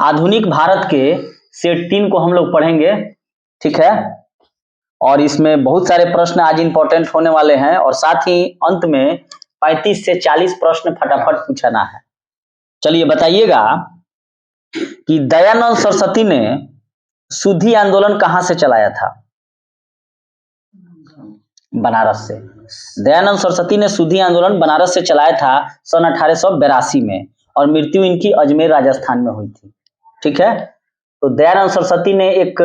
आधुनिक भारत के सेट 3 को हम लोग पढ़ेंगे, ठीक है। और इसमें बहुत सारे प्रश्न आज इंपॉर्टेंट होने वाले हैं और साथ ही अंत में 35 से 40 प्रश्न फटाफट पूछना है। चलिए बताइएगा कि दयानंद सरस्वती ने शुद्धि आंदोलन कहां से चलाया था? बनारस से। दयानंद सरस्वती ने शुद्धि आंदोलन बनारस से चलाया था सन 1882 में और मृत्यु इनकी अजमेर राजस्थान में हुई थी, ठीक है। तो दयानंद सरस्वती ने एक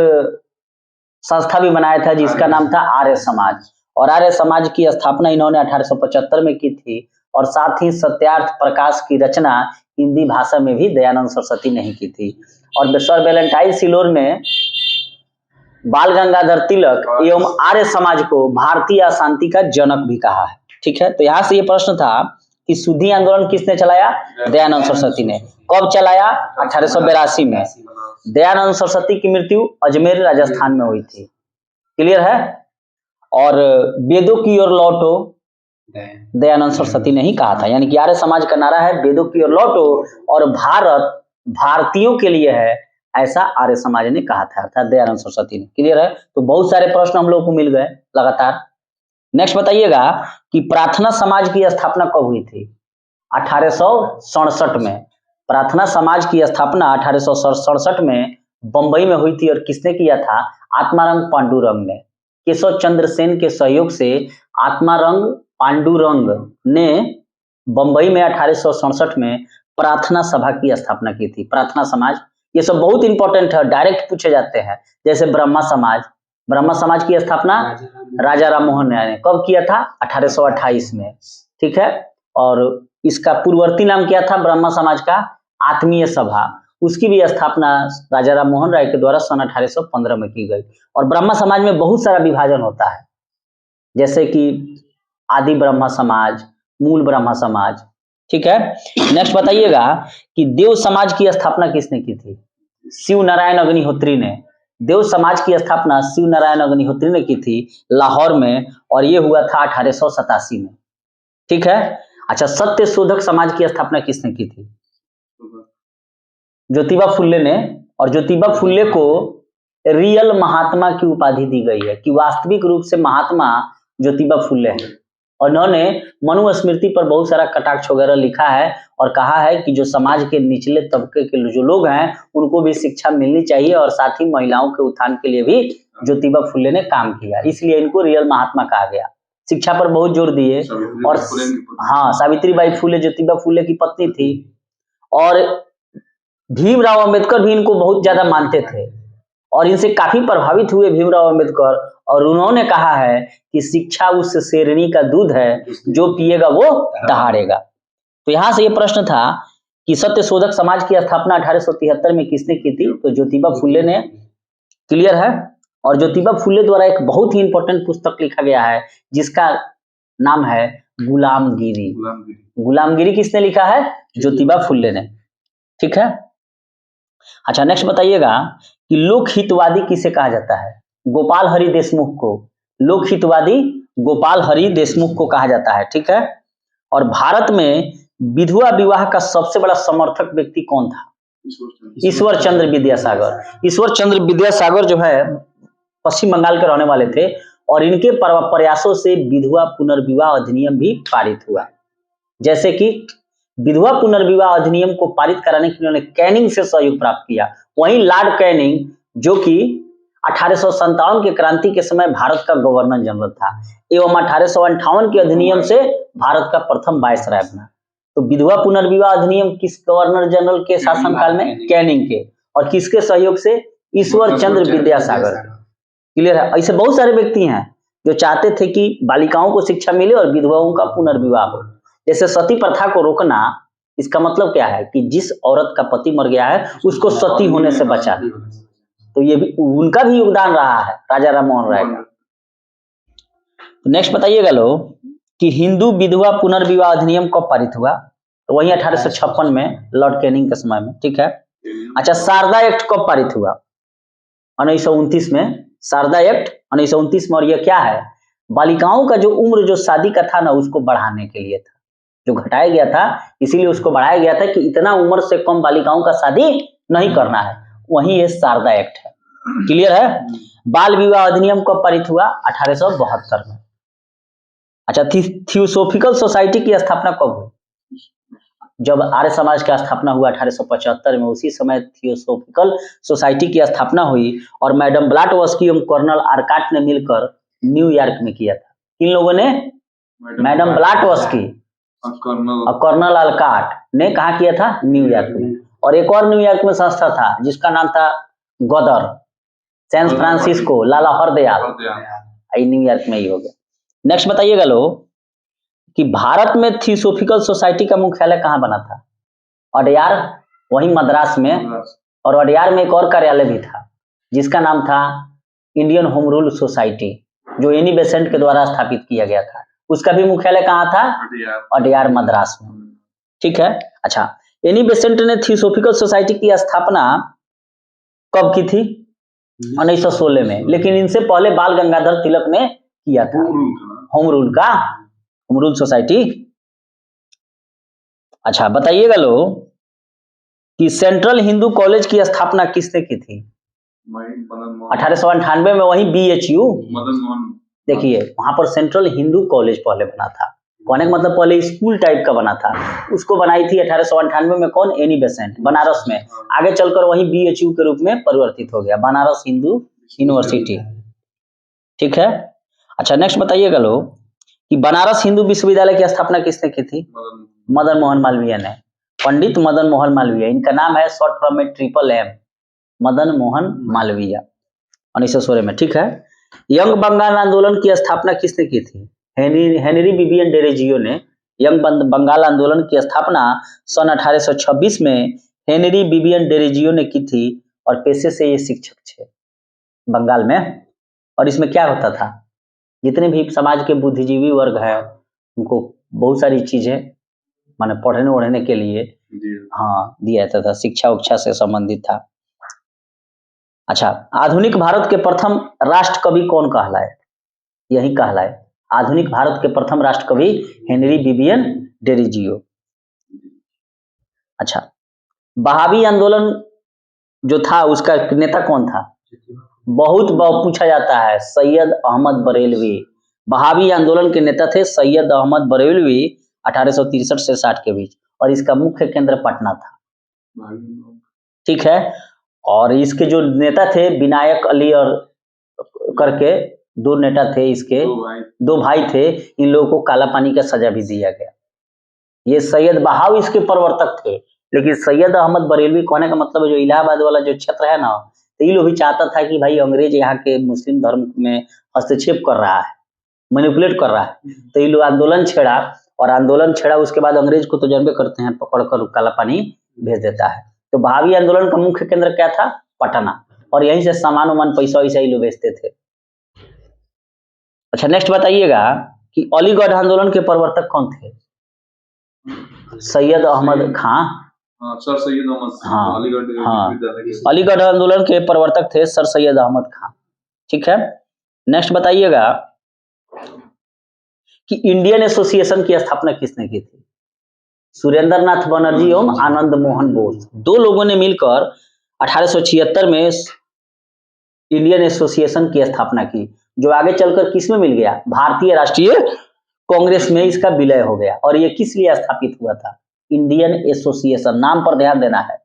संस्था भी बनाया था जिसका नाम था आर्य समाज, और आर्य समाज की स्थापना इन्होंने 1875 में की थी और साथ ही सत्यार्थ प्रकाश की रचना हिंदी भाषा में भी दयानंद सरस्वती ने ही की थी। और सर वेलेंटाइन सिलोर ने बाल गंगाधर तिलक एवं आर्य समाज को भारतीय अशांति का जनक भी कहा है, ठीक है। तो यहाँ से ये प्रश्न था कि शुद्धि आंदोलन किसने चलाया? दयानंद सरस्वती ने। कब चलाया? 1882 में। दयानंद सरस्वती की मृत्यु अजमेर राजस्थान में हुई थी, क्लियर है। और वेदों की ओर लौटो दयानंद सरस्वती ने ही कहा था, यानी कि आर्य समाज का नारा है वेदों की ओर लौटो और भारत भारतीयों के लिए है, ऐसा आर्य समाज ने कहा था, अर्थात दयानंद सरस्वती ने, क्लियर है। तो बहुत सारे प्रश्न हम लोग को मिल गए लगातार। नेक्स्ट बताइएगा कि प्रार्थना समाज की स्थापना कब हुई थी? 1867 में। प्रार्थना समाज की स्थापना 1867 में बंबई में हुई थी और किसने किया था? आत्मारंग पांडुरंग ने। केशव चंद्र सेन के सहयोग से आत्मारंग पांडुरंग ने बंबई में 1867 में प्रार्थना सभा की स्थापना की थी। प्रार्थना समाज, ये सब बहुत इंपॉर्टेंट है, डायरेक्ट पूछे जाते हैं। जैसे ब्रह्मा समाज, ब्रह्मा समाज की स्थापना राजा राम मोहन राय ने कब किया था? 1828 में, ठीक है। और इसका पूर्ववर्ती नाम क्या था ब्रह्मा समाज का? आत्मीय सभा। उसकी भी स्थापना राजा राम मोहन राय के द्वारा सन 1815 में की गई। और ब्रह्मा समाज में बहुत सारा विभाजन होता है, जैसे कि आदि ब्रह्मा समाज, मूल ब्रह्मा समाज, ठीक है। नेक्स्ट बताइएगा कि देव समाज की स्थापना किसने की थी? शिव नारायण अग्निहोत्री ने। देव समाज की स्थापना शिव नारायण अग्निहोत्री ने की थी लाहौर में, और ये हुआ था 1887 में, ठीक है। अच्छा, सत्य शोधक समाज की स्थापना किसने की थी? ज्योतिबा फुल्ले ने। और ज्योतिबा फुल्ले को रियल महात्मा की उपाधि दी गई है कि वास्तविक रूप से महात्मा ज्योतिबा फुल्ले हैं। और उन्होंने मनुस्मृति पर बहुत सारा कटाक्ष वगैरह लिखा है और कहा है कि जो समाज के निचले तबके के जो लोग हैं उनको भी शिक्षा मिलनी चाहिए, और साथ ही महिलाओं के उत्थान के लिए भी ज्योतिबा फुल्ले ने काम किया, इसलिए इनको रियल महात्मा कहा गया। शिक्षा पर बहुत जोर दिए। और हाँ, सावित्रीबाई फुले ज्योतिबा फुले की पत्नी थी। और भीमराव अंबेडकर भी इनको बहुत ज्यादा मानते थे और इनसे काफी प्रभावित हुए भीमराव अंबेडकर, और उन्होंने कहा है कि शिक्षा उस शेरनी का दूध है जो पिएगा वो दहाड़ेगा। तो यहां से ये प्रश्न था कि सत्य शोधक समाज की स्थापना 1873 में किसने की थी? तो ज्योतिबा फुले ने, क्लियर है। और ज्योतिबा फुले द्वारा एक बहुत ही इंपॉर्टेंट पुस्तक लिखा गया है जिसका नाम है गुलामगिरी। गुलामगिरी किसने लिखा है? ज्योतिबा फुले ने, ठीक है। अच्छा, नेक्स्ट बताइएगा कि लोकहितवादी किसे कहा जाता है? गोपाल हरि देशमुख को लोकहितवादी गोपाल हरि देशमुख को कहा जाता है, ठीक है। और भारत में विधवा विवाह का सबसे बड़ा समर्थक व्यक्ति कौन था? ईश्वर चंद्र विद्यासागर। ईश्वर चंद्र विद्यासागर जो है पश्चिम बंगाल के रहने वाले थे और इनके प्रयासों से विधवा पुनर्विवाह अधिनियम भी पारित हुआ। जैसे कि विधवा पुनर्विवाह अधिनियम को पारित कराने के लिए उन्होंने कैनिंग से सहयोग प्राप्त किया। वहीं लॉर्ड कैनिंग, जो कि 1857 के क्रांति के समय भारत का गवर्नर जनरल था एवं 1858 के अधिनियम से भारत का प्रथम वायसराय बना। तो विधवा पुनर्विवाह अधिनियम किस गवर्नर जनरल के शासनकाल में? कैनिंग के। और किसके सहयोग से? ईश्वर चंद्र विद्यासागर, क्लियर है। ऐसे बहुत सारे व्यक्ति हैं जो चाहते थे कि बालिकाओं को शिक्षा मिले और विधवाओं का पुनर्विवाह हो। जैसे सती प्रथा को रोकना, इसका मतलब क्या है कि जिस औरत का पति मर गया है उसको सती होने से बचाना। तो ये भी उनका भी योगदान रहा है, राजा राम मोहन राय का। तो नेक्स्ट बताइएगा लोग कि हिंदू विधवा पुनर्विवाह अधिनियम कब पारित हुआ? तो वही 1856 में लॉर्ड कैनिंग के समय में, ठीक है। अच्छा, शारदा एक्ट कब पारित हुआ? 1929 में। शारदा एक्ट 1929 में। और यह क्या है? बालिकाओं का जो उम्र जो शादी का था ना, उसको बढ़ाने के लिए था, जो घटाया गया था, इसीलिए उसको बढ़ाया गया था कि इतना उम्र से कम बालिकाओं का शादी नहीं करना है, वही ये शारदा एक्ट है। क्लियर है? बाल विवाह अधिनियम कब पारित हुआ? 1872 में। अच्छा, थियोसोफिकल सोसाइटी की स्थापना कब हुई? जब आर्य समाज का स्थापना हुआ 1875 में, उसी समय थियोसोफिकल सोसाइटी की स्थापना हुई और मैडम ब्लाटवस्की एवं कर्नल आर्काट ने मिलकर न्यूयॉर्क में किया था। किन लोगों ने? मैडम ब्लाटवस्की और कर्नल आर्काट ने कहा किया था? न्यूयॉर्क में। और एक और न्यूयॉर्क में संस्था था जिसका नाम था गदर, सैन फ्रांसिस्को, लाला हरदयाल, न्यूयॉर्क में ही हो गया। नेक्स्ट बताइएगा लोग कि भारत में थियोसोफिकल सोसाइटी का मुख्यालय कहाँ बना था? अडयार, वही मद्रास में। और अडयार में एक और कार्यालय भी था जिसका नाम था इंडियन होम रूल सोसाइटी, जो एनी बेसेंट के द्वारा स्थापित किया गया था। उसका भी मुख्यालय कहाँ था? अडयार, मद्रास में। ठीक है। अच्छा, एनी बेसेंट ने थियोसोफिकल सोसाइटी की स्थापना कब की थी? 1916 में। लेकिन इनसे पहले बाल गंगाधर तिलक ने किया था, होम रूल सोसाइटी। अच्छा, बताइएगा लोग कि सेंट्रल हिंदू कॉलेज की स्थापना किसने की थी? 1898 में, वही BHU। देखिए, वहां पर सेंट्रल हिंदू कॉलेज पहले बना था। कहने का मतलब पहले स्कूल टाइप का बना था। उसको बनाई थी 1898 में। कौन? एनी बेसेंट, बनारस में। आगे चलकर वही BHU के रूप में परिवर्तित हो गया, बनारस हिंदू यूनिवर्सिटी। ठीक है। अच्छा, नेक्स्ट बताइएगा लोग कि बनारस हिंदू विश्वविद्यालय की स्थापना किसने की थी? मदन मोहन मालवीय ने, पंडित मदन मोहन मालवीय। इनका नाम है शॉर्ट फॉर्म में MM, मदन मोहन मालवीय, 1916 में। ठीक है। यंग बंगाल आंदोलन की स्थापना किसने की थी? हेनरी विवियन डेरोजियो ने यंग बंगाल आंदोलन की स्थापना सन 1826 में हेनरी विवियन डेरोजियो ने की थी। और पेशे से ये शिक्षक थे बंगाल में। और इसमें क्या होता था, जितने भी समाज के बुद्धिजीवी वर्ग है उनको बहुत सारी चीजें माने पढ़ने ओढ़ने के लिए दिया जाता था, शिक्षा उच्छा से संबंधित था। अच्छा, आधुनिक भारत के प्रथम राष्ट्र कवि कौन कहलाए? यही कहलाए, आधुनिक भारत के प्रथम राष्ट्र कवि हेनरी विवियन डेरोजियो। अच्छा, बहावी आंदोलन जो था उसका नेता कौन था? बहुत पूछा जाता है, सैयद अहमद बरेलवी। बहावी आंदोलन के नेता थे सैयद अहमद बरेलवी, 1863 से 60 के बीच। और इसका मुख्य केंद्र पटना था। ठीक है। और इसके जो नेता थे विनायक अली और करके दो नेता थे, इसके दो भाई थे। इन लोगों को काला पानी का सजा भी दिया गया। ये सैयद बहाव इसके प्रवर्तक थे, लेकिन सैयद अहमद बरेलवी कहने का मतलब है जो इलाहाबाद वाला जो क्षेत्र है ना, तो ये लोग भी चाहता था कि भाई अंग्रेज यहाँ के मुस्लिम धर्म में हस्तक्षेप कर रहा है, मैनिपुलेट कर रहा है। तो ये लोग आंदोलन छेड़ा, और आंदोलन छेड़ा उसके बाद अंग्रेज को तो जानबे करते हैं, पकड़कर काला पानी भेज देता है। तो बहावी आंदोलन का मुख्य केंद्र क्या था? पटना। और यहीं से सामान उमान पैसा वैसा ये लोग बेचते थे। अच्छा, नेक्स्ट बताइएगा कि अलीगढ़ आंदोलन के प्रवर्तक कौन थे? सैयद अहमद खां। सर सैयद अहमद। हाँ, अलीगढ़ आंदोलन के प्रवर्तक थे सर सैयद अहमद खां। ठीक है। नेक्स्ट बताइएगा कि इंडियन एसोसिएशन की स्थापना किसने की थी? सुरेंद्र नाथ बनर्जी एवं आनंद मोहन बोस, दो लोगों ने मिलकर 1876 में इंडियन एसोसिएशन की स्थापना की, जो आगे चलकर किस में मिल गया? भारतीय राष्ट्रीय कांग्रेस में इसका विलय हो गया। और ये किस लिए स्थापित हुआ था? इंडियन एसोसिएशन, नाम पर ध्यान देना है।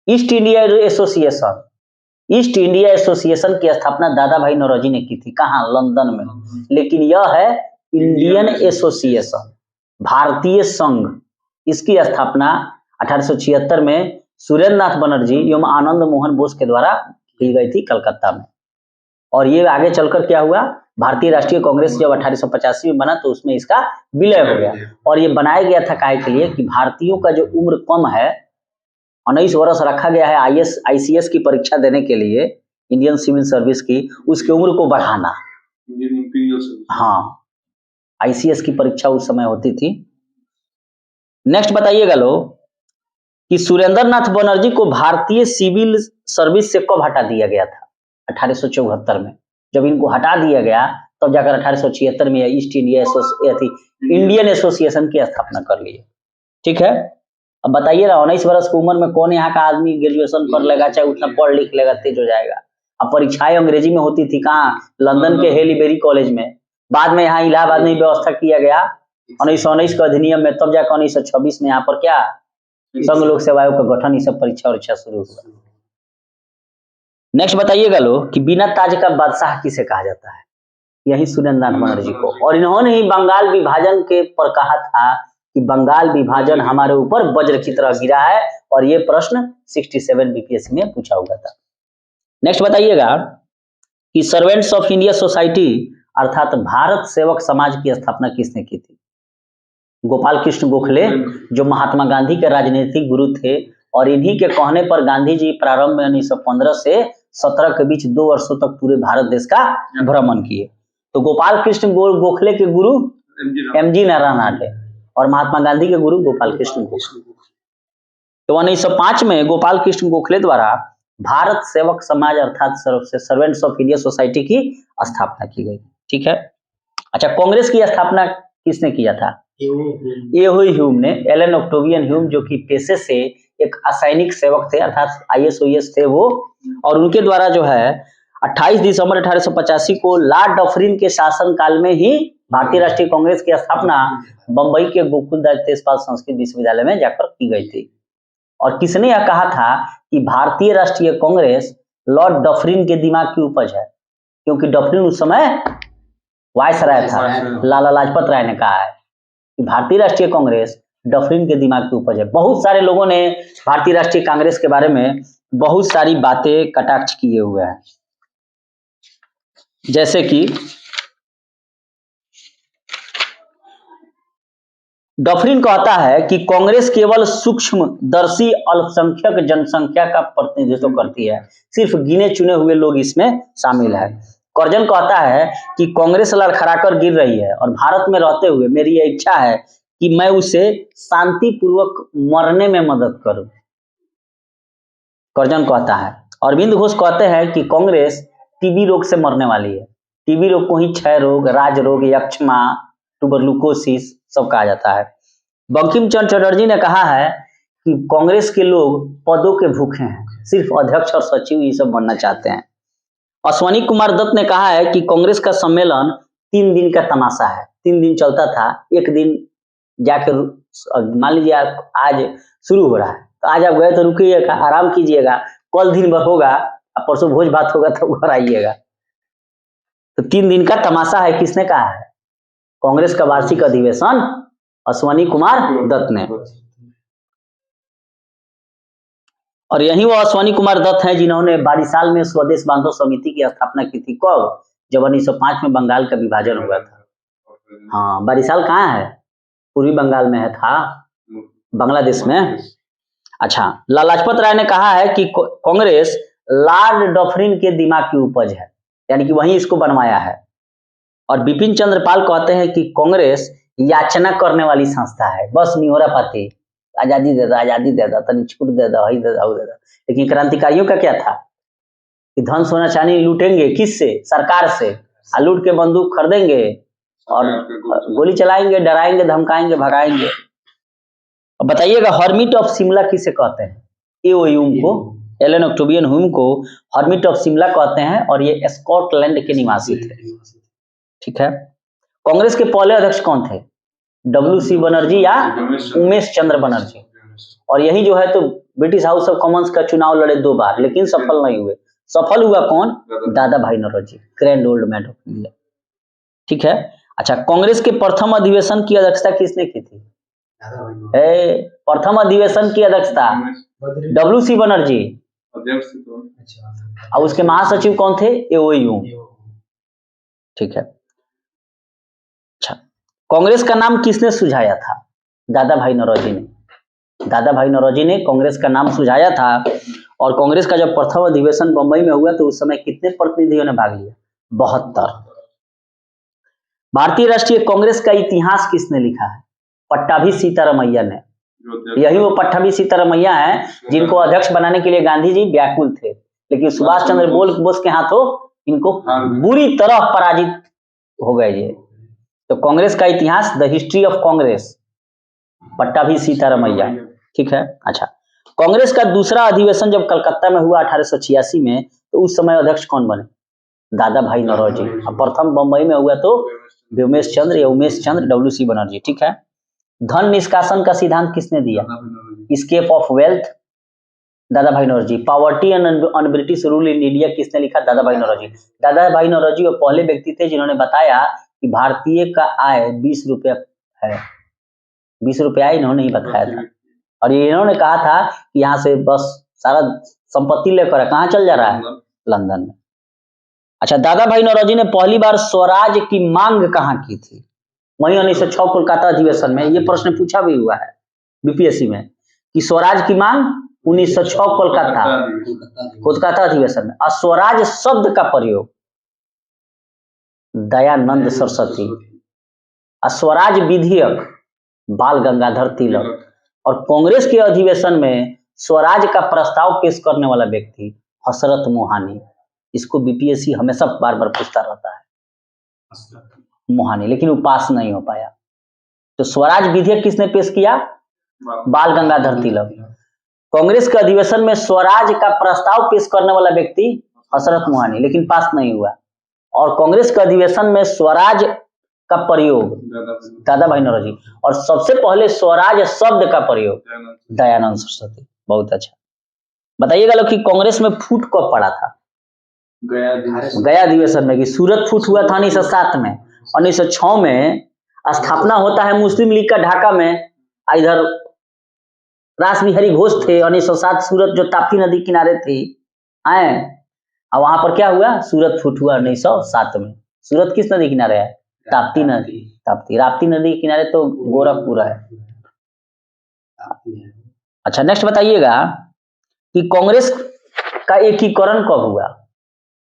East India association, east India association की स्थापना दादा भाई नौरोजी ने की थी। कहाँ? लंदन में। लेकिन यह है इंडियन एसोसिएशन, भारतीय संघ। इसकी स्थापना 1876 में सुरेंद्र नाथ बनर्जी एवं आनंद मोहन बोस के द्वारा की गई थी कलकत्ता में। और ये आगे चलकर क्या हुआ? भारतीय राष्ट्रीय कांग्रेस जब 1885 में बना तो उसमें इसका विलय हो गया। और ये बनाया गया था काहे के लिए कि भारतीयों का जो उम्र कम है, 19 वर्ष रखा गया है ICS की परीक्षा देने के लिए, इंडियन सिविल सर्विस की, उसकी उम्र को बढ़ाना। हाँ, ICS की परीक्षा उस समय होती थी। नेक्स्ट बताइएगा लोग कि सुरेंद्र नाथ बनर्जी को भारतीय सिविल सर्विस से कब हटा दिया गया था? 1874 में। जब इनको हटा दिया गया तब जाकर 1876 में ईस्ट इंडिया इंडियन एसोसिएशन की स्थापना कर ली। ठीक है। अब बताइए ना, 19 वर्ष की उम्र में कौन यहाँ का आदमी ग्रेजुएशन कर लेगा, चाहे उतना पढ़ लिख लेगा, तेज हो जाएगा। अब परीक्षाएं अंग्रेजी में होती थी कहाँ, लंदन के हेलीबेरी कॉलेज में। बाद में यहाँ इलाहाबाद में व्यवस्था किया गया 1919 का अधिनियम में, तब जाकर 1926 में यहाँ पर क्या संघ लोक सेवा आयोग का गठन, ये सब परीक्षा शुरू हुआ। नेक्स्ट बताइएगा लोग कि बिना ताज का बादशाह किसे कहा जाता है, यही सुरेंद्र नाथ बनर्जी को। और इन्होंने ही बंगाल विभाजन के पर कहा था कि बंगाल विभाजन हमारे ऊपर वज्र की तरह गिरा है, और ये प्रश्न 67 बीपीएससी में पूछा हुआ था। नेक्स्ट बताइएगा कि सर्वेंट्स ऑफ इंडिया सोसाइटी अर्थात भारत सेवक समाज की स्थापना किसने की थी? गोपाल कृष्ण गोखले, जो महात्मा गांधी के राजनीतिक गुरु थे, और इन्हीं के कहने पर गांधी जी प्रारंभ में 1915 से 17 के बीच 2 वर्षों तक पूरे भारत देश का भ्रमण किए। तो गोपाल कृष्ण गोखले के गुरु एमजी नारायण है, और महात्मा गांधी के गुरु गोपाल कृष्ण गोखले। तो 1905 में गोपाल कृष्ण गोखले द्वारा भारत सेवक समाज अर्थात सर्वेंट्स ऑफ इंडिया सोसाइटी की स्थापना की गई। ठीक है। अच्छा, कांग्रेस की स्थापना किसने किया था? एहुई ह्यूम ने, एलन ऑक्टेवियन ह्यूम, जो कि पेशे से एक असैनिक सेवक थे अर्थात आईएएस थे वो, और उनके द्वारा जो है 28 दिसंबर 1885 को लॉर्ड डफरिन के शासन काल में ही भारतीय राष्ट्रीय कांग्रेस की स्थापना बंबई के गोकुलदास तेजपाल संस्कृत विश्वविद्यालय में जाकर की गई थी। और किसने यह कहा था कि भारतीय राष्ट्रीय कांग्रेस लॉर्ड डफरिन के दिमाग की उपज है? क्योंकि डफरिन उस समय वायसराय था, लाला लाजपत राय ने कहा है कि भारतीय राष्ट्रीय कांग्रेस डफरिन के दिमाग की उपज है। बहुत सारे लोगों ने भारतीय राष्ट्रीय कांग्रेस के बारे में बहुत सारी बातें कटाक्ष किए हुए हैं, जैसे कि डफरिन कहता है कि कांग्रेस केवल सूक्ष्मदर्शी अल्पसंख्यक जनसंख्या का प्रतिनिधित्व करती है, सिर्फ गिने चुने हुए लोग इसमें शामिल है। कर्जन कहता है कि कांग्रेस लड़खड़ाकर गिर रही है, और भारत में रहते हुए मेरी यह इच्छा है कि मैं उसे शांतिपूर्वक मरने में मदद करूं। कर्जन कहता है। अरविंद घोष कहते हैं कि कांग्रेस टीबी रोग से मरने वाली है। टीबी रोग को ही क्षय रोग, राज रोग, यक्ष्मा, ट्यूबरकुलोसिस सब कहा जाता है। बंकिम चंद्र चटर्जी ने कहा है कि कांग्रेस के लोग पदों के भूखे हैं, सिर्फ अध्यक्ष और सचिव ये सब बनना चाहते हैं। अश्वनी कुमार दत्त ने कहा है कि कांग्रेस का सम्मेलन 3 दिन का तमाशा है, 3 दिन चलता था। एक दिन जाकर मान लीजिए आज शुरू हो रहा है, तो आज आप गए तो रुकिएगा, आराम कीजिएगा, कल दिन भर होगा, अब परसों भोज भात होगा तब घर आइएगा। तो 3 दिन का तमाशा है, किसने कहा है? कांग्रेस का वार्षिक अधिवेशन अश्वनी कुमार दत्त ने। और यही वो अश्वनी कुमार दत्त हैं जिन्होंने बारिसाल में स्वदेश बांधो समिति की स्थापना की थी। कब? जब 1905 में बंगाल का विभाजन हुआ था। हाँ, बारिसाल कहाँ है? पूर्वी बंगाल में है, था बांग्लादेश में। अच्छा, लाला लाजपत राय ने कहा है कि कांग्रेस लॉर्ड डफरिन के दिमाग की उपज है, यानी कि वही इसको बनवाया है। और बिपिन चंद्र पाल कहते हैं कि कांग्रेस याचना करने वाली संस्था है, बस निहोरा पाती, आजादी दे दो, आजादी दे दो, तनी छूट दे दो, हई दे दो, दे दो। लेकिन क्रांतिकारियों का क्या था कि धन सोना चांदी लूटेंगे, किससे? सरकार से। लूट के बंदूक खरीदेंगे और गोली चलाएंगे, डराएंगे, धमकाएंगे, भगाएंगे। अब बताइएगा हर्मिट ऑफ शिमला किसे कहते हैं? ह्यूम को, एलन ऑक्टेवियन ह्यूम को हर्मिट ऑफ शिमला कहते हैं, और ये स्कॉटलैंड के निवासी थे। ठीक है। कांग्रेस के पहले अध्यक्ष कौन थे? WC बनर्जी या उमेश चंद्र बनर्जी। और यही जो है तो ब्रिटिश हाउस ऑफ कॉमन्स का चुनाव लड़े 2 बार, लेकिन सफल नहीं हुए। सफल हुआ कौन? Dadabhai Naoroji, grand old man of India. ठीक है। अच्छा, कांग्रेस के प्रथम अधिवेशन की अध्यक्षता किसने की थी? प्रथम अधिवेशन की अध्यक्षता WC बनर्जी, और उसके महासचिव कौन थे? ह्यूम। ठीक है। अच्छा, कांग्रेस का नाम किसने सुझाया था? दादा भाई नौरोजी ने। दादा भाई नौरोजी ने कांग्रेस का नाम सुझाया था। और कांग्रेस का जब प्रथम अधिवेशन बंबई में हुआ तो उस समय कितने प्रतिनिधियों ने भाग लिया? 72। भारतीय राष्ट्रीय कांग्रेस का इतिहास किसने लिखा है? पट्टाभी सीतारामैया ने। यही वो पट्टाभी सीतारामैया है जिनको अध्यक्ष बनाने के लिए गांधी जी व्याकुल थे, लेकिन सुभाष चंद्र बोस के हाथों इनको बुरी तरह पराजित हो गए ये। तो कांग्रेस का इतिहास, the history of Congress, Pattabhi Sitaramayya. ठीक है। अच्छा, कांग्रेस का दूसरा अधिवेशन जब कलकत्ता में हुआ 1886 में, तो उस समय अध्यक्ष कौन बने? दादा भाई नौरोजी। और प्रथम बंबई में हुआ तो व्योमेश चंद्र या उमेश चंद्र WC बनर्जी, ठीक है। धन निष्कासन का सिद्धांत किसने दिया? Escape of wealth, Dadabhai Naoroji. Poverty and un British rule in India किसने लिखा? दादा भाई नौरोजी। दादा भाई नौरोजी वो पहले व्यक्ति थे जिन्होंने बताया कि भारतीय का आय 20 रुपया है। 20 रुपया इन्होंने ही बताया था, और ये इन्होंने कहा था कि यहाँ से बस सारा संपत्ति लेकर कहाँ चल जा रहा है? लंदन में। अच्छा, दादा भाई नौरोजी ने पहली बार स्वराज की मांग कहाँ की थी? वही 1906 कोलकाता अधिवेशन में। ये प्रश्न पूछा भी हुआ है बीपीएससी में कि स्वराज की मांग 1906 कोलकाता अधिवेशन में। और स्वराज शब्द का प्रयोग दयानंद सरस्वती। और स्वराज विधेयक बाल गंगाधर तिलक। और कांग्रेस के अधिवेशन में स्वराज का प्रस्ताव पेश करने वाला व्यक्ति हसरत मोहानी। इसको बीपीएससी हमेशा बार बार पूछता रहता है, मोहानी, लेकिन वो पास नहीं हो पाया। तो स्वराज विधेयक किसने पेश किया? बाल गंगाधर तिलक। कांग्रेस के अधिवेशन में स्वराज का प्रस्ताव पेश करने वाला व्यक्ति हसरत मोहानी, लेकिन पास नहीं हुआ। और कांग्रेस के अधिवेशन में स्वराज का प्रयोग दादा भाई नौरोजी, और सबसे पहले स्वराज शब्द का प्रयोग दयानंद सरस्वती। बहुत अच्छा। बताइएगा लोग कि कांग्रेस में फूट कब पड़ा था? गया अधिवेशन में। कि सूरत फूट हुआ था 1907 में। 1906 में स्थापना होता है मुस्लिम लीग का ढाका में। इधर रास बिहारी घोष थे। 1907 सूरत जो ताप्ती नदी किनारे थी आए, और वहां पर क्या हुआ? सूरत फूट हुआ 1907 में। सूरत किस नदी किनारे है? ताप्ती नदी। ताप्ती, राप्ती नदी के किनारे तो गोरखपुर है। अच्छा, नेक्स्ट बताइएगा कि कांग्रेस का एकीकरण कब हुआ?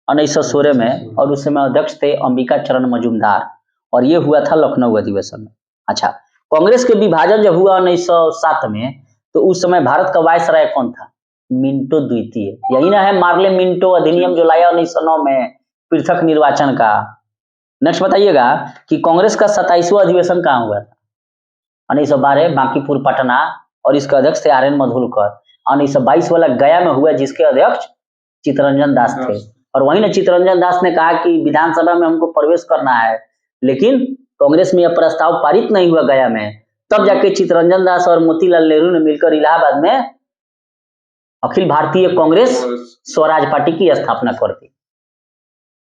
1916 में, और उस समय अध्यक्ष थे अंबिका चरण मजूमदार, और ये हुआ था लखनऊ अधिवेशन में। अच्छा, कांग्रेस के विभाजन जब हुआ 1907 में, तो उस समय भारत का वायसराय कौन था? मिंटो द्वितीय। यही ना है मार्ले मिंटो अधिनियम जो लाया 1909 में पृथक निर्वाचन का। नेक्स्ट बताइएगा कि कांग्रेस का 27वां अधिवेशन कहाँ हुआ था? 1912 बांकीपुर पटना, और इसके अध्यक्ष थे RN मधुलकर। 1922 वाला गया में हुआ, जिसके अध्यक्ष चित्तरंजन दास थे। और वही ना चित्तरंजन दास ने कहा कि विधानसभा में हमको प्रवेश करना है, लेकिन कांग्रेस में यह प्रस्ताव पारित नहीं हुआ गया में। तब जाके चित्तरंजन दास और मोतीलाल नेहरू ने मिलकर इलाहाबाद में अखिल भारतीय कांग्रेस स्वराज पार्टी की स्थापना कर दी।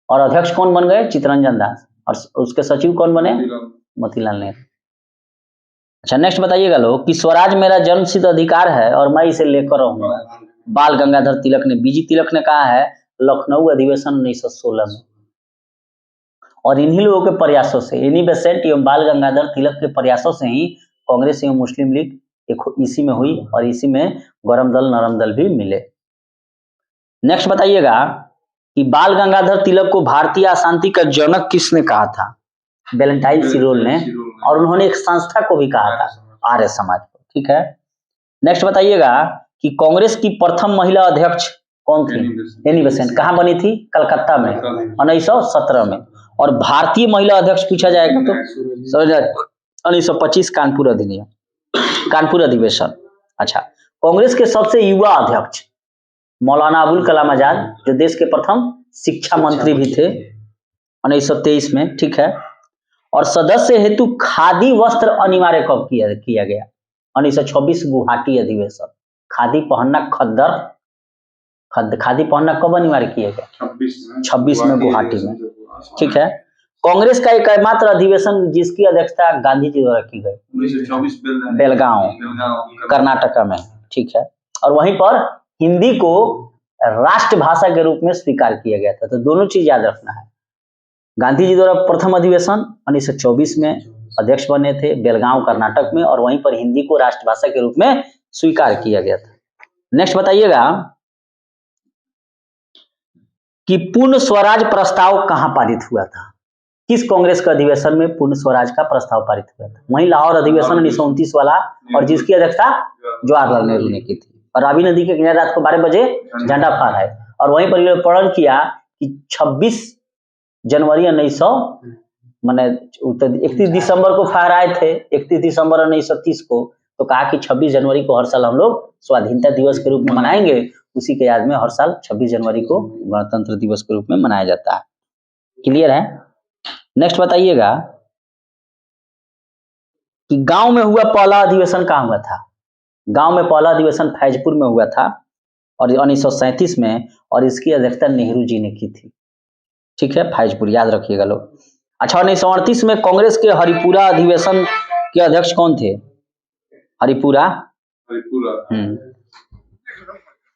और अध्यक्ष कौन बन गए? चित्तरंजन दास। और उसके सचिव कौन बने? मोतीलाल नेहरू। अच्छा, नेक्स्ट बताइएगा लोग कि स्वराज मेरा जन्मसिद्ध अधिकार है और मैं इसे लेकर रहूंगा। बाल गंगाधर तिलक ने, बीजी तिलक ने कहा है लखनऊ अधिवेशन 1916 में। और इन्हीं लोगों के प्रयासों से, एनी बेसेंट एवं बाल गंगाधर तिलक के प्रयासों से ही कांग्रेस एवं मुस्लिम लीग इसी में हुई, और इसी में गरम दल नरम दल भी मिले। नेक्स्ट बताइएगा कि बाल गंगाधर तिलक को भारतीय अशांति का जनक किसने कहा था? वैलेंटाइन सिरोल ने। और उन्होंने एक संस्था को भी कहा था, आर्य समाज को, ठीक है। नेक्स्ट बताइएगा कि कांग्रेस की प्रथम महिला अध्यक्ष कौन थी? Annie Besant. कहाँ बनी थी? कलकत्ता में 1917 में। और भारतीय महिला अध्यक्ष पूछा जाएगा तो 1925 कानपुर अधिवेशन। अच्छा, कांग्रेस के सबसे युवा अध्यक्ष मौलाना अबुल कलाम आजाद, जो देश के प्रथम शिक्षा मंत्री भी थे 1923 में, ठीक है। और सदस्य हेतु खादी वस्त्र अनिवार्य कब किया गया? 1926 गुवाहाटी अधिवेशन। खादी पहनना खादी पहनना कब अनिवार्य किया गया? 26 में गुवाहाटी में, ठीक है। कांग्रेस का एकमात्र अधिवेशन जिसकी अध्यक्षता गांधी जी द्वारा की गई 1924 बेलगांव कर्नाटका में, ठीक है। और वहीं पर हिंदी को राष्ट्रभाषा के रूप में स्वीकार किया गया था। तो दोनों चीज याद रखना है। गांधी जी द्वारा प्रथम अधिवेशन 1924 में अध्यक्ष बने थे बेलगांव कर्नाटक में, और वहीं पर हिंदी को राष्ट्रभाषा के रूप में स्वीकार किया गया था। नेक्स्ट बताइएगा कि पूर्ण स्वराज प्रस्ताव कहां पारित हुआ था? किस कांग्रेस के अधिवेशन में पूर्ण स्वराज का प्रस्ताव पारित हुआ था? वहीं लाहौर अधिवेशन 1929 वाला, और जिसकी अध्यक्षता जवाहरलाल नेहरू ने की थी। और रावी नदी के किनारे रात को 12 बजे झंडा फहराए। और वहीं पर प्रण किया कि 26 जनवरी 1900 मैंने 31 दिसंबर को फहराए थे, 31 दिसंबर 1930 को। तो कहा कि 26 जनवरी को हर साल हम लोग स्वाधीनता दिवस के रूप में मनाएंगे। उसी के याद में हर साल 26 जनवरी को गणतंत्र दिवस के रूप में मनाया जाता है। क्लियर है? नेक्स्ट बताइएगा कि गांव में हुआ पहला अधिवेशन कहाँ हुआ था? गांव में पहला अधिवेशन फैजपुर में हुआ था और 1937 में, और इसकी अध्यक्षता नेहरू जी ने की थी। ठीक है, फैजपुर याद रखिएगा लोग। अच्छा, 1938 में कांग्रेस के हरिपुरा अधिवेशन के अध्यक्ष कौन थे? हरिपुरा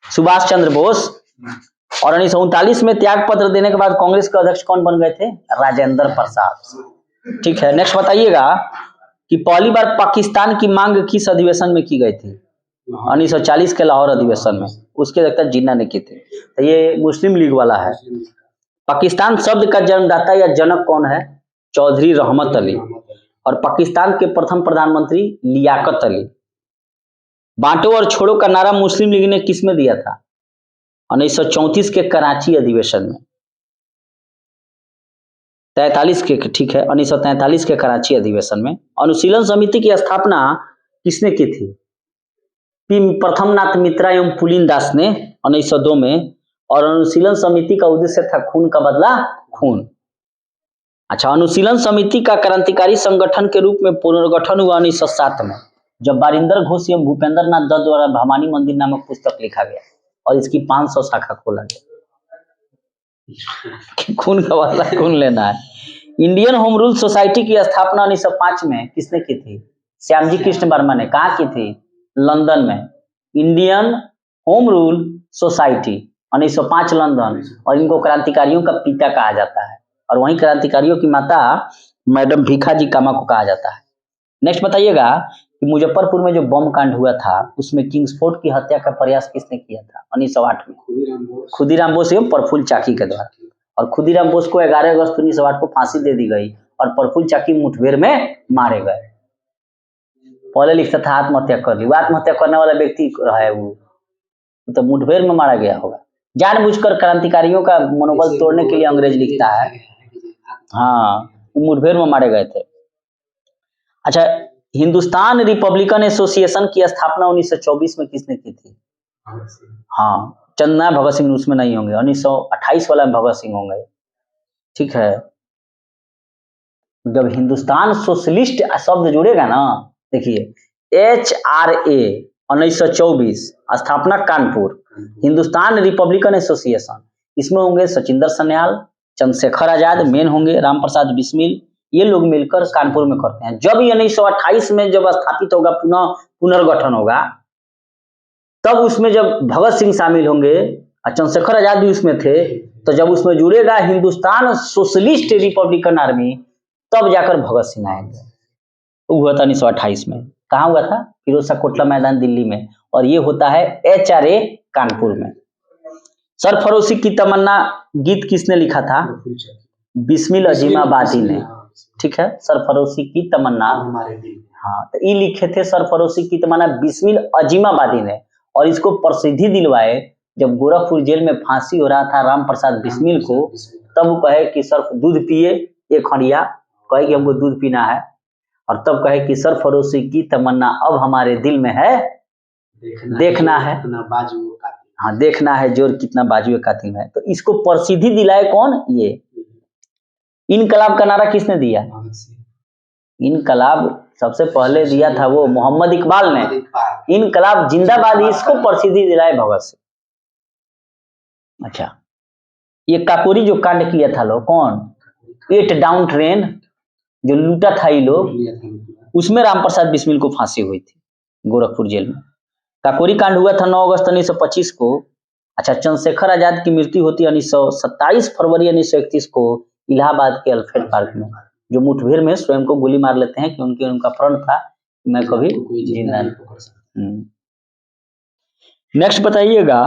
सुभाष चंद्र बोस। और 1939 में त्याग पत्र देने के बाद कांग्रेस के अध्यक्ष कौन बन गए थे? राजेंद्र प्रसाद। ठीक है, नेक्स्ट बताइएगा कि पहली बार पाकिस्तान की मांग किस अधिवेशन में की गई थी? 1940 के लाहौर अधिवेशन में। उसके अध्यक्षता जिन्ना ने की थी। तो ये मुस्लिम लीग वाला है। पाकिस्तान शब्द का जन्मदाता या जनक कौन है? चौधरी रहमत अली। और पाकिस्तान के प्रथम प्रधानमंत्री लियाकत अली। बांटो और छोड़ो का नारा मुस्लिम लीग ने किस में दिया था? 1934 के कराची अधिवेशन में। 43 के, ठीक है, 1943 के कराची अधिवेशन में। अनुशीलन समिति की स्थापना किसने की थी? प्रथम नाथ मित्रा एवं पुलिन दास ने 1902 में। और अनुशीलन समिति का उद्देश्य था खून का बदला खून। अच्छा, अनुशीलन समिति का क्रांतिकारी संगठन के रूप में पुनर्गठन हुआ 1907 में, जब बारिंदर घोष एवं भूपेंद्र नाथ दत्त द्वारा भवानी मंदिर नामक पुस्तक लिखा गया और इसकी 500 शाखा खोला गया। खून का बदला खून लेना है। इंडियन होम रूल सोसाइटी की स्थापना 1905 में किसने की थी? श्यामजी कृष्ण वर्मा ने। कहाँ की थी? लंदन में। Indian home rule society 1905 London. और इनको क्रांतिकारियों का पिता कहा जाता है, और वहीं क्रांतिकारियों की माता मैडम भीखाजी कामा को कहा जाता है। नेक्स्ट बताइएगा कि मुजफ्फरपुर में जो बम कांड हुआ था उसमें किंग्सफोर्ड की हत्या का प्रयास किसने किया था? 1908 में खुदीराम बोस एवं प्रफुल्ल चाकी के द्वारा। और खुदीराम बोस को 11 अगस्त 1908 को फांसी दे दी गई और प्रफुल्ल चाकी मुठभेड़ में मारे गए। पहले लिखता था आत्महत्या कर ली, वो आत्महत्या करने वाला व्यक्ति है, वो तो मुठभेड़ में मारा गया होगा। जानबूझकर क्रांतिकारियों का मनोबल तोड़ने के लिए अंग्रेज लिखता है। हाँ, मुठभेड़ में मारे गए थे। अच्छा, हिंदुस्तान रिपब्लिकन एसोसिएशन की स्थापना 1924 में किसने की थी? हाँ, चंद्रनाथ भगत सिंह उसमें नहीं होंगे, 1928 वाला में भगत सिंह होंगे। ठीक है, जब हिंदुस्तान सोशलिस्ट शब्द जुड़ेगा ना, देखिए HRA 1924, स्थापना कानपुर। हिंदुस्तान रिपब्लिकन एसोसिएशन, इसमें होंगे सचिंदर सन्याल, चंद्रशेखर आजाद मेन होंगे, राम प्रसाद बिस्मिल, ये लोग मिलकर कानपुर में करते हैं। जब 1928 में जब स्थापित होगा, पुनर्गठन होगा, तब उसमें जब भगत सिंह शामिल होंगे और चंद्रशेखर आजाद भी उसमें थे, तो जब उसमें जुड़ेगा हिंदुस्तान सोशलिस्ट रिपब्लिकन आर्मी, तब जाकर भगत सिंह आएंगे। वो हुआ था 1928 में। कहाँ हुआ था? फिरोज शाह कोटला मैदान दिल्ली में। और ये होता है HRA कानपुर में। सरफरोशी की तमन्ना गीत किसने लिखा था? बिस्मिल अजीमाबादी ने। ठीक है, सरफरोशी की तमन्ना, हाँ, तो ये लिखे थे सरफरोशी की तमन्ना बिस्मिल अजीमाबादी ने। और इसको प्रसिद्धि दिलवाए जब गोरखपुर जेल में फांसी हो रहा था राम प्रसाद बिस्मिल को, तब वो कहे कि सर दूध पिए एक हड़िया, कहे कि हमको दूध पीना है। और तब कहे कि सरफरोशी की तमन्ना अब हमारे दिल में है, देखना है, हाँ, देखना है जोर कितना बाजुए कातिल है। तो इसको प्रसिद्धि दिलाए कौन? ये। इनकलाब का नारा किसने दिया? इनकलाब सबसे पहले दिया था वो मोहम्मद इकबाल ने। इनकलाब जिंदाबाद, इसको प्रसिद्धि दिलाए भगत सिंह। अच्छा, ये काकोरी जो कांड किया था लोग, कौन? 8 डाउन ट्रेन जो लूटा था ये लोग, उसमें राम प्रसाद बिस्मिल को फांसी हुई थी गोरखपुर जेल में। काकोरी कांड हुआ था 9 अगस्त 1925 को। अच्छा, चंद्रशेखर आजाद की मृत्यु होती है 27 फरवरी 1931 को इलाहाबाद के अल्फ्रेड पार्क में, जो मुठभेड़ में स्वयं को गोली मार लेते हैं कि उनका प्रण था मैं कभी जिंदा नहीं। नेक्स्ट बताइएगा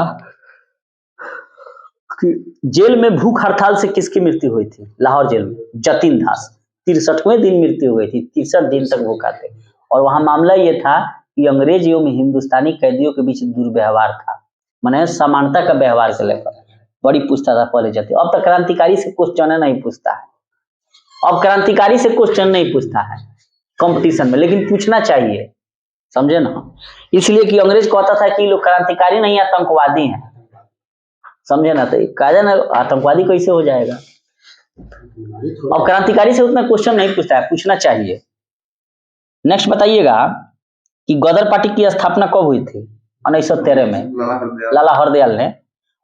कि जेल में भूख हड़ताल से किसकी मृत्यु हुई थी? लाहौर जेल में जतिन दास। 63वें दिन मृत्यु हुई थी, 63 दिन तक भूखा थे। और वहां मामला ये था कि अंग्रेज एवं हिंदुस्तानी कैदियों के बीच दुर्व्यवहार था, माने समानता का व्यवहार को लेकर बड़ी पूछता था पहले जतिन। अब तक क्रांतिकारी से क्वेश्चन नहीं पूछता है, अब क्रांतिकारी से क्वेश्चन नहीं पूछता है कंपटीशन में, लेकिन पूछना चाहिए। समझे ना, इसलिए कि अंग्रेज कहता था कि लोग क्रांतिकारी नहीं आतंकवादी हैं, समझे ना, तो कहा ना आतंकवादी कैसे हो जाएगा। अब क्रांतिकारी से उतना क्वेश्चन नहीं पूछता है, पूछना चाहिए। नेक्स्ट बताइएगा कि गदर पार्टी की स्थापना कब हुई थी? 1913 में लाला हरदयाल ने,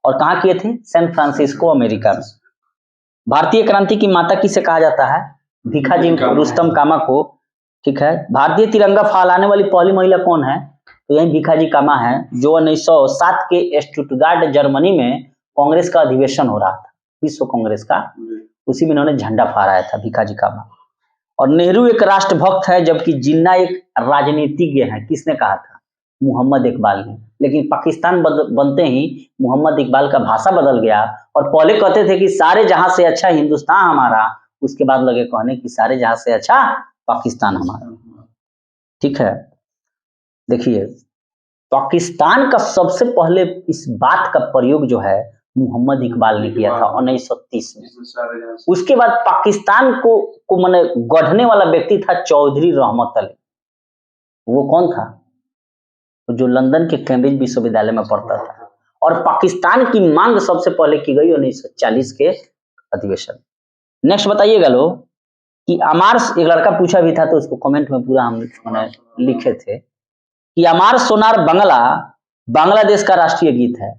और कहाँ किए थे? सैन फ्रांसिस्को अमेरिका में। भारतीय क्रांति की माता किसे कहा जाता है? भिखाजी रुस्तम कामा को, ठीक है। भारतीय तिरंगा फहराने वाली पहली महिला कौन है? तो यही भिखाजी कामा है, जो 1907 के स्टुटगार्ट जर्मनी में कांग्रेस का अधिवेशन हो रहा था, विश्व कांग्रेस का, उसी में इन्होंने झंडा फहराया था, भिखाजी कामा। और नेहरू एक राष्ट्रभक्त है, जबकि जिन्ना एक राजनीतिज्ञ है। किसने कहा था? मोहम्मद इकबाल ने। लेकिन पाकिस्तान बनते ही मोहम्मद इकबाल का भाषा बदल गया, और पहले कहते थे कि सारे जहां से अच्छा हिंदुस्तान हमारा, उसके बाद लगे कहने कि सारे जहां से अच्छा पाकिस्तान हमारा, ठीक है। देखिए, पाकिस्तान का सबसे पहले इस बात का प्रयोग जो है मोहम्मद इकबाल ने किया था 1930 में। उसके बाद पाकिस्तान को माने गढ़ने वाला व्यक्ति था चौधरी रहमत अली। वो कौन था? जो लंदन के कैम्ब्रिज विश्वविद्यालय में पढ़ता था। और पाकिस्तान की मांग सबसे पहले की गई 1940 के अधिवेशन। नेक्स्ट बताइएगा लोग कि अमार, एक लड़का पूछा भी था तो उसको कमेंट में पूरा हम लिखे थे कि अमार सोनार बंगला बांग्लादेश का राष्ट्रीय गीत है,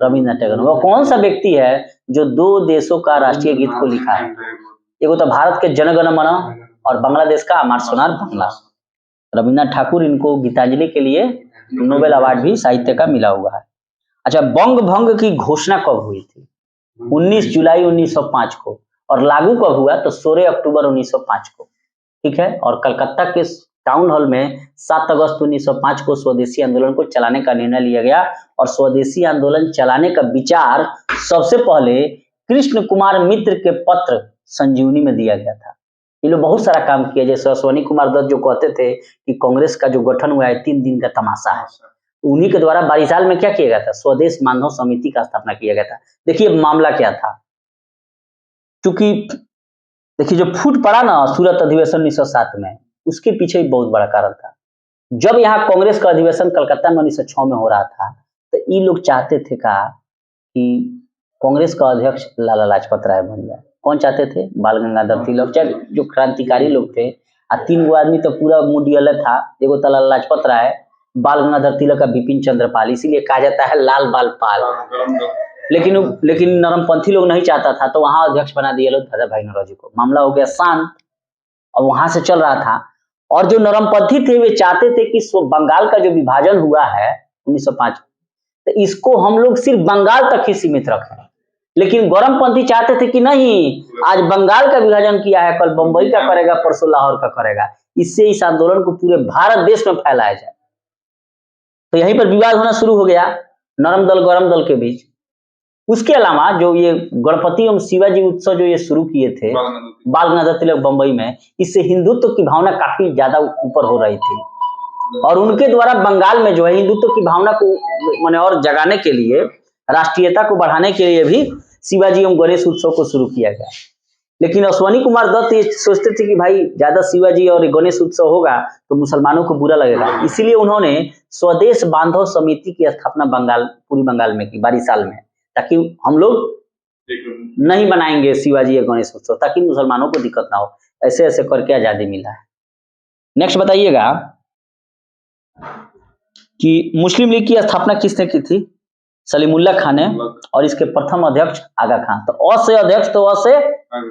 रविंद्रनाथ टैगोर। वो कौन सा व्यक्ति है जो दो देशों का राष्ट्रीय गीत को लिखा है? एक तो भारत के जन गण मन और बांग्लादेश का अमार सोनार बंगला। रविंद्रनाथ ठाकुर, इनको गीतांजलि के लिए नोबेल अवार्ड भी साहित्य का मिला हुआ है। अच्छा, बंग भंग की घोषणा कब हुई थी? 19 जुलाई 1905 को। और लागू कब हुआ? तो 16 अक्टूबर 1905 को, ठीक है। और कलकत्ता के टाउन हॉल में 7 अगस्त 1905 को स्वदेशी आंदोलन को चलाने का निर्णय लिया गया। और स्वदेशी आंदोलन चलाने का विचार सबसे पहले कृष्ण कुमार मित्र के पत्र संजीवनी में दिया गया था। ये लोग बहुत सारा काम किया, जैसे अश्वनी कुमार दत्त जो कहते थे कि कांग्रेस का जो गठन हुआ है 3 दिन का तमाशा है, उन्हीं के द्वारा बारिसाल में क्या किया गया था? स्वदेश मानव समिति का स्थापना किया गया था। देखिए मामला क्या था, क्योंकि देखिए जो फूट पड़ा ना सूरत अधिवेशन 1907 में, उसके पीछे भी बहुत बड़ा कारण था। जब यहाँ कांग्रेस का अधिवेशन कलकत्ता में 1906 में हो रहा था, तो ये लोग चाहते थे कि कांग्रेस का अध्यक्ष लाला लाजपत राय बन जाए। कौन चाहते थे? बाल गंगाधर तिलक, जो क्रांतिकारी लोग थे। 3 गो आदमी तो पूरा मूड अलग था, एगो तो लाला लाजपत राय, बाल गंगाधर तिलक का बिपिन चंद्र पाल, इसीलिए कहा जाता है लाल बाल पाल। लेकिन नरमपंथी लोग नहीं चाहता था, तो वहां अध्यक्ष बना दिया लोग दादा भाई नौरोजी को। मामला हो गया शांत, और वहां से चल रहा था। और जो नरमपंथी थे वे चाहते थे कि बंगाल का जो विभाजन हुआ है 1905, तो इसको हम लोग सिर्फ बंगाल तक ही सीमित रखें। लेकिन गौरमपंथी चाहते थे कि नहीं, आज बंगाल का विभाजन किया है, कल बंबई का करेगा, परसों लाहौर का करेगा, इससे इस आंदोलन को पूरे भारत देश में फैलाया जाए। तो यहीं पर विवाद होना शुरू हो गया नरम दल गरम दल के बीच। उसके अलावा जो ये गणपति एवं शिवाजी उत्सव जो ये शुरू किए थे बाल गंगाधर तिलक बंबई में, इससे हिंदुत्व की भावना काफी ज्यादा ऊपर हो रही थी। और उनके द्वारा बंगाल में जो है हिंदुत्व की भावना को माने और जगाने के लिए, राष्ट्रीयता को बढ़ाने के लिए भी शिवाजी एवं गणेश उत्सव को शुरू किया गया। लेकिन अश्वनी कुमार दत्त ये सोचते थे कि भाई ज्यादा शिवाजी और गणेश उत्सव होगा तो मुसलमानों को बुरा लगेगा, इसीलिए उन्होंने स्वदेश बांधव समिति की स्थापना पूरी बंगाल में की, बारिसाल में, ताकि हम लोग नहीं बनाएंगे शिवाजी या गणेश उत्सव, ताकि मुसलमानों को दिक्कत ना हो। ऐसे ऐसे करके आजादी मिला है। नेक्स्ट बताइएगा कि मुस्लिम लीग की स्थापना किसने की थी? सलीमुल्लाह खान ने, और इसके प्रथम अध्यक्ष आगा खान। तो अ से अध्यक्ष, तो अ से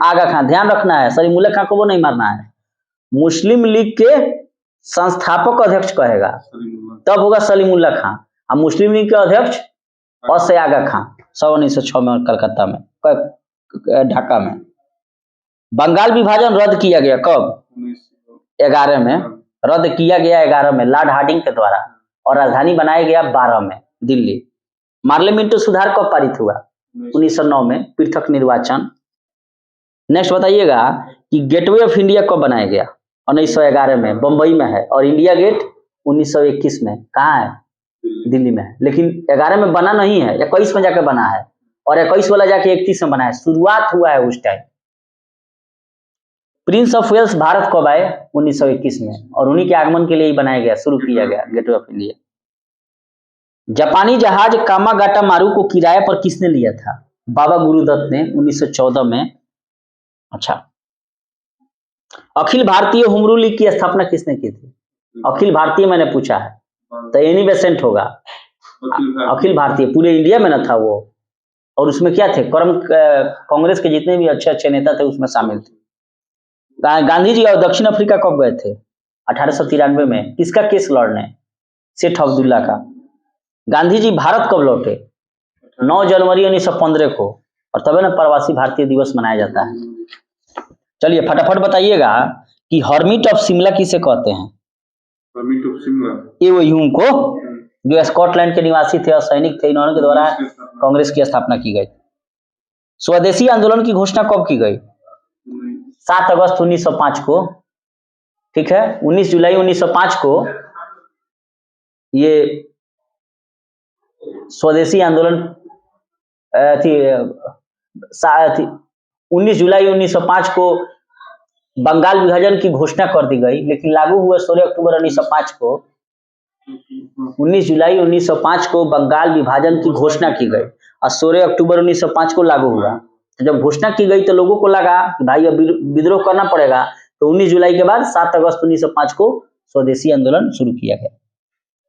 आगा खान, ध्यान रखना है, सलीमुल्लाह खान को वो नहीं मारना है। मुस्लिम लीग के संस्थापक अध्यक्ष कहेगा तब होगा सलीमुल्लाह खान, और मुस्लिम लीग के अध्यक्ष अ से आगा खान। 1906 में कलकत्ता में, ढाका में। बंगाल विभाजन रद्द किया गया कब? 11 में रद्द किया गया, 11 में लॉर्ड हार्डिंग के द्वारा, और राजधानी बनाया गया 12 में दिल्ली। पार्लियामेंट सुधार कब पारित हुआ? 1909 में, पृथक निर्वाचन। नेक्स्ट बताइएगा कि गेटवे ऑफ इंडिया कब बनाया गया? 1911 में, बंबई में है। और इंडिया गेट 1921 में, कहाँ है? दिल्ली में है। लेकिन 11 में बना नहीं है, 21 में जाके बना है, और 21 वाला जाके 31 में बना है। शुरुआत हुआ है उस time. Prince of Wales Bharat कब आए? 1921 में, और उन्हीं के आगमन के लिए ही बनाया गया, शुरू किया गया गेटवे ऑफ इंडिया। जापानी जहाज कामागाटा मारू को किराए पर किसने लिया था? बाबा गुरुदत्त ने 1914 में। अच्छा, अखिल भारतीय होमरू लीग की स्थापना किसने की थी? अखिल भारतीय मैंने पूछा है, तो एनी बेसेंट होगा। अखिल भारतीय पूरे इंडिया में न था वो, और उसमें क्या थे, कांग्रेस के जितने भी अच्छे अच्छे नेता थे उसमें शामिल थे। गांधी जी और दक्षिण अफ्रीका कब गए थे? 1893 में। किसका केस लड़ने? सेठ अब्दुल्ला का। गांधी जी भारत कब लौटे? 9 जनवरी 1915 को, और तभी ना प्रवासी भारतीय दिवस मनाया जाता है। चलिए फटाफट बताइएगा कि हर्मिट ऑफ शिमला किसे कहते हैं? हर्मिट ऑफ शिमला एवो ह्यूम को, जो स्कॉटलैंड के निवासी थे और सैनिक थे, इन्होंने के द्वारा कांग्रेस की स्थापना की गई। स्वदेशी आंदोलन की घोषणा कब की गई? 7 अगस्त 1905 को। ठीक है, 19 जुलाई 1905 को ये स्वदेशी आंदोलन थी। 19 जुलाई 1905 को बंगाल विभाजन की घोषणा कर दी गई, लेकिन लागू हुआ 16 अक्टूबर 1905 को। 19 जुलाई 1905 को बंगाल विभाजन की घोषणा की गई और 16 अक्टूबर 1905 को लागू हुआ। तो जब घोषणा की गई तो लोगों को लगा कि भाई अब विद्रोह करना पड़ेगा, तो 19 जुलाई के बाद 7 अगस्त 1905 को स्वदेशी आंदोलन शुरू किया गया।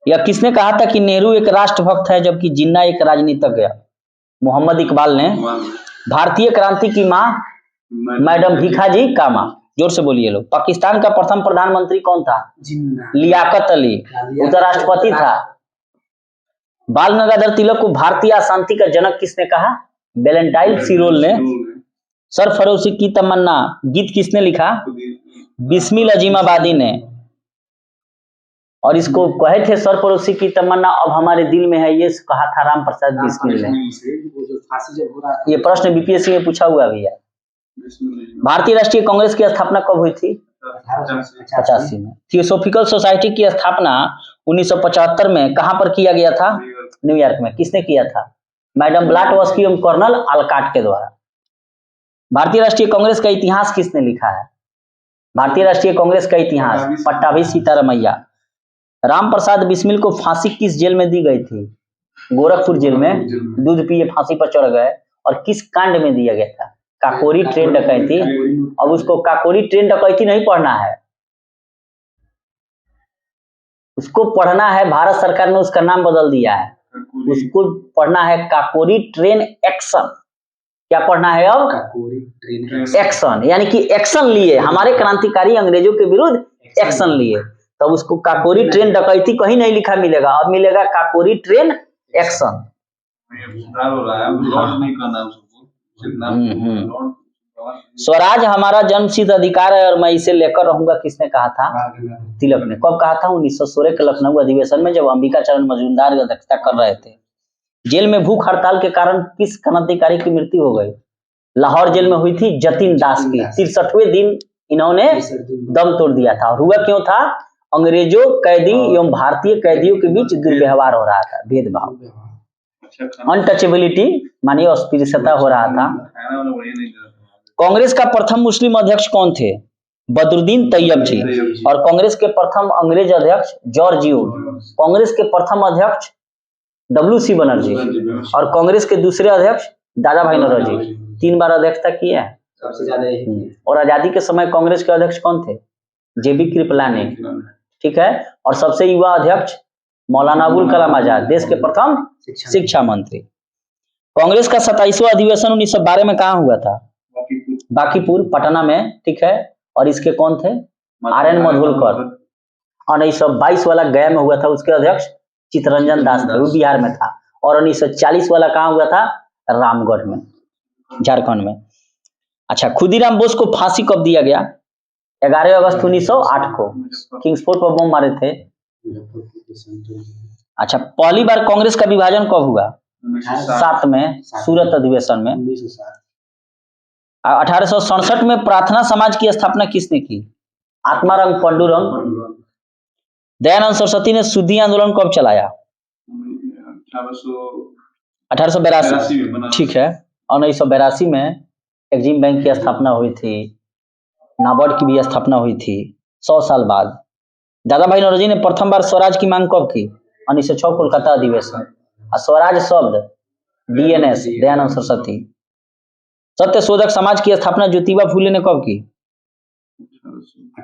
यह किसने कहा था कि नेहरू एक राष्ट्रभक्त है जबकि जिन्ना एक राजनीतिज्ञ? मोहम्मद इकबाल ने। भारतीय क्रांति की मां मैडम भीखाजी कामा। जोर से बोलिए लोग। पाकिस्तान का प्रथम प्रधानमंत्री कौन था? लियाकत अली, उपराष्ट्रपति था। बाल गंगाधर तिलक को भारतीय अशांति का जनक किसने कहा? वैलेंटाइन सिरोल ने। सरफरोशी की तमन्ना गीत किसने लिखा? बिस्मिल अजीमाबादी ने। और इसको कहे थे सरफरोशी की तमन्ना अब हमारे दिल में है, ये कहा था राम प्रसाद बिस्मिल ने। ये प्रश्न बीपीएससी में पूछा हुआ भी है। भारतीय राष्ट्रीय कांग्रेस की स्थापना कब हुई थी? 85 में। थियोसॉफिकल सोसाइटी की स्थापना 1975 में कहां पर किया गया था? न्यूयॉर्क में। किसने किया था? मैडम ब्लाटवस्की एवं कर्नल आलकाट के द्वारा। भारतीय राष्ट्रीय कांग्रेस का इतिहास किसने लिखा है? भारतीय राष्ट्रीय कांग्रेस का इतिहास पट्टाभी सीतारमैया। राम प्रसाद बिस्मिल को फांसी किस जेल में दी गई थी? गोरखपुर जेल में। दूध पिए फांसी पर चढ़ गए। और किस कांड में दिया गया था? काकोरी ट्रेन डकैती। अब उसको काकोरी ट्रेन डकैती नहीं पढ़ना है, उसको पढ़ना है, भारत सरकार ने उसका नाम बदल दिया है, उसको पढ़ना है काकोरी ट्रेन एक्शन। क्या पढ़ना है अब? काकोरी ट्रेन एक्शन, यानी कि एक्शन लिए, हमारे क्रांतिकारी अंग्रेजों के विरुद्ध एक्शन लिए। तब तो उसको काकोरी ट्रेन डकैती कहीं नहीं लिखा मिलेगा, अब मिलेगा काकोरी ट्रेन एक्शन। स्वराज हमारा जन्मसिद्ध अधिकार है और मैं इसे लेकर रहूंगा, किसने कहा था? तिलक ने। कब कहा था? 1916 के लखनऊ अधिवेशन में, जब अंबिका चरण मजूमदार अध्यक्षता कर रहे थे। जेल में भूख हड़ताल के कारण किस क्रांतिकारी की मृत्यु हो गई? लाहौर जेल में हुई थी जतिन दास की। 63वें दिन इन्होंने दम तोड़ दिया था। और हुआ क्यों था? अंग्रेजों कैदी एवं भारतीय कैदियों के बीच दुर्व्यवहार हो रहा था, भेदभाव, अनटचेबिलिटी मानिए अस्पृश्यता हो रहा था। कांग्रेस का प्रथम मुस्लिम अध्यक्ष कौन थे? बदरुद्दीन तैयब जी। और कांग्रेस के प्रथम अंग्रेज अध्यक्ष जॉर्ज यूड। कांग्रेस के प्रथम अध्यक्ष WC बनर्जी। और कांग्रेस के दूसरे अध्यक्ष दादा भाई नौरोजी। 3 बार अध्यक्षता किए हैं, सबसे ज्यादा। और आजादी के समय कांग्रेस के अध्यक्ष कौन थे? JB कृपलानी। ठीक है। और सबसे युवा अध्यक्ष मौलाना अबुल कलाम आजाद, देश के प्रथम शिक्षा मंत्री। कांग्रेस का 27वां अधिवेशन 1912 में कहाँ हुआ था? बांकीपुर, पटना में। ठीक है। और इसके कौन थे? RN मधुलकर। और 1922 वाला गया में हुआ था, उसके अध्यक्ष चित्तरंजन दास थे, वो बिहार में था। और 1940 वाला कहाँ हुआ था? रामगढ़ में, झारखंड में। अच्छा, खुदीराम बोस को फांसी कब दिया गया? 11 अगस्त 1908 को। किंग्सफोर्ड पर बम मारे थे। अच्छा, पहली बार कांग्रेस का विभाजन कब हुआ? 7 में, सूरत अधिवेशन में। 1867 में प्रार्थना समाज की स्थापना किसने की? आत्माराम पंडुरंग। दयानंद सरस्वती ने शुद्धि आंदोलन कब चलाया? 1882। ठीक है। और 1982 में एक्जिम बैंक की स्थापना हुई थी। नाबार्ड की भी स्थापना हुई थी 100 साल बाद। दादा भाई नौरोजी ने प्रथम बार स्वराज की मांग कब की? 1906 कोलकाता अधिवेशन। और स्वराज शब्द DNS दयानंद सरस्वती। सत्य शोधक समाज की स्थापना ज्योतिबा फुले ने कब की?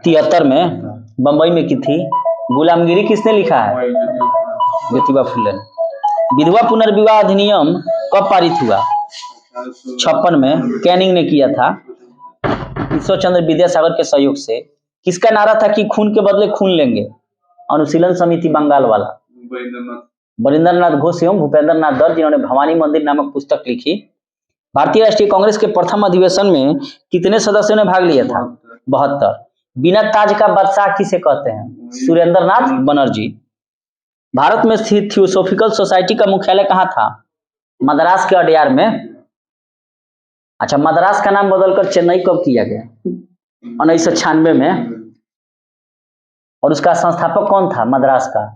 73 में बंबई में की थी। गुलामगिरी किसने लिखा है? ज्योतिबा फुले ने। विधवा पुनर्विवाह अधिनियम कब पारित हुआ? 56 में कैनिंग ने किया था ईश्वर चंद्र विद्यासागर के सहयोग से। किसका नारा था कि खून के बदले खून लेंगे? अनुशीलन समिति बंगाल वाला बरिंदरनाथ घोष एवं भूपेंद्र नाथ दत्त, जिन्होंने भवानी मंदिर नामक पुस्तक लिखी। भारतीय राष्ट्रीय कांग्रेस के प्रथम अधिवेशन में कितने सदस्यों ने भाग लिया था? 72। बिना ताज का बादशाह किसे कहते हैं? सुरेंद्र नाथ बनर्जी। भारत में स्थित थियोसॉफिकल सोसाइटी का मुख्यालय कहाँ था? मद्रास के अडयार में। अच्छा, मद्रास का नाम बदलकर चेन्नई कब किया गया? 1996 में। और उसका संस्थापक कौन था मद्रास का?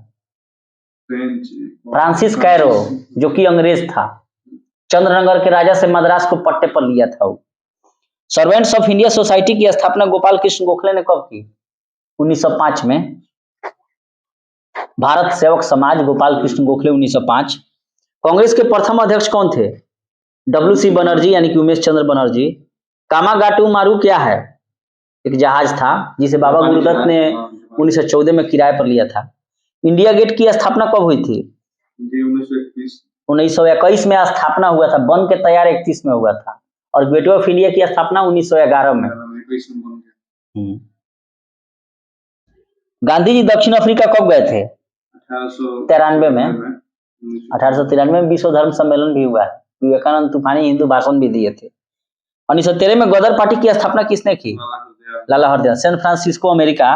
फ्रांसिस कैरो, जो कि अंग्रेज था। चंद्रनगर के राजा से मद्रास को पट्टे पर लिया था वो। सर्वेंट्स ऑफ इंडिया सोसाइटी की स्थापना गोपाल कृष्ण गोखले ने कब की? 1905 में। भारत सेवक समाज गोपाल कृष्ण गोखले 1905। कांग्रेस के प्रथम अध्यक्ष कौन थे? WC बनर्जी, यानी कि उमेश चंद्र बनर्जी। कामागाटू मारू क्या है? एक जहाज था जिसे बाबा गुरुदत्त ने 1914 में किराए पर लिया था। इंडिया गेट की स्थापना कब हुई थी? 1921 में स्थापना हुआ था, बन के तैयार 31 में हुआ था। और गेटवे ऑफ इंडिया की स्थापना 1911 में। गांधी जी दक्षिण अफ्रीका कब गए थे? 93 में। 1893 में विश्व धर्म सम्मेलन भी हुआ है। विवेकानंद तूफानी हिंदू भाषण भी दिए थे। 1913 में गदर पार्टी की स्थापना किसने की? Lala Hardayal. San Francisco America.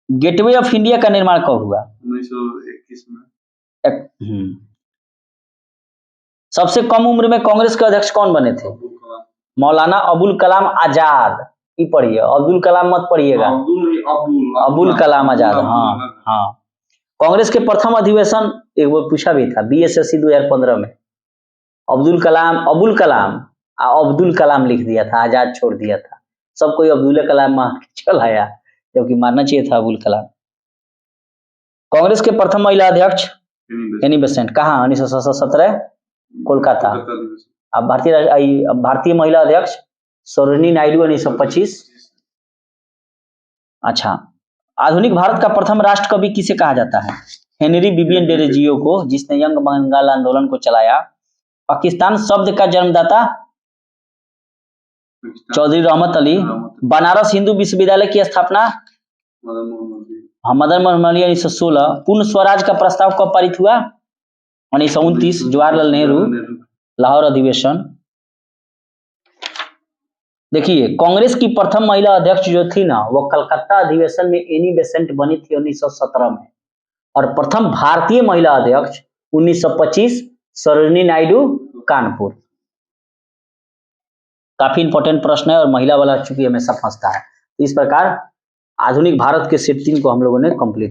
Gateway of India का निर्माण कब हुआ? 1921 में। सबसे कम उम्र में कांग्रेस के अध्यक्ष कौन बने थे? मौलाना अबुल कलाम आजाद। ये पढ़िए, अब्दुल कलाम मत पढ़िएगा, अबुल कलाम आजाद। हाँ। कांग्रेस के प्रथम अधिवेशन एक बार पूछा भी था BSSC 2015 में। अब्दुल कलाम लिख दिया था, आजाद छोड़ दिया था। सब कोई अब्दुल कलाम मान के चल आया, जबकि मानना चाहिए था अबुल कलाम। कांग्रेस के प्रथम महिला अध्यक्ष एनी बेसेंट। कहाँ? 1917 कोलकाता। अब भारतीय महिला अध्यक्ष सरोजिनी नायडू 1925। अच्छा, आधुनिक भारत का प्रथम राष्ट्र कवि किसे कहा जाता है? हेनरी बिबियन डेरेजियो को, जिसने यंग बंगाल आंदोलन को चलाया। पाकिस्तान शब्द का जन्मदाता चौधरी रहमत अली। बनारस हिंदू विश्वविद्यालय की स्थापना मदन मोहन मालवीय 1916। पूर्ण स्वराज का प्रस्ताव कब पारित हुआ? 1929 जवाहरलाल नेहरू लाहौर अधिवेशन। देखिए, कांग्रेस की प्रथम महिला अध्यक्ष जो थी ना, वो कलकत्ता अधिवेशन में एनी बेसेंट बनी थी 1917 में। और प्रथम भारतीय महिला अध्यक्ष 1925 सरोजिनी नायडू, कानपुर। काफी इंपॉर्टेंट प्रश्न है और महिला वाला चूंकि हमेशा फंसता है। इस प्रकार आधुनिक भारत के सेट 3 को हम लोगों ने कंप्लीट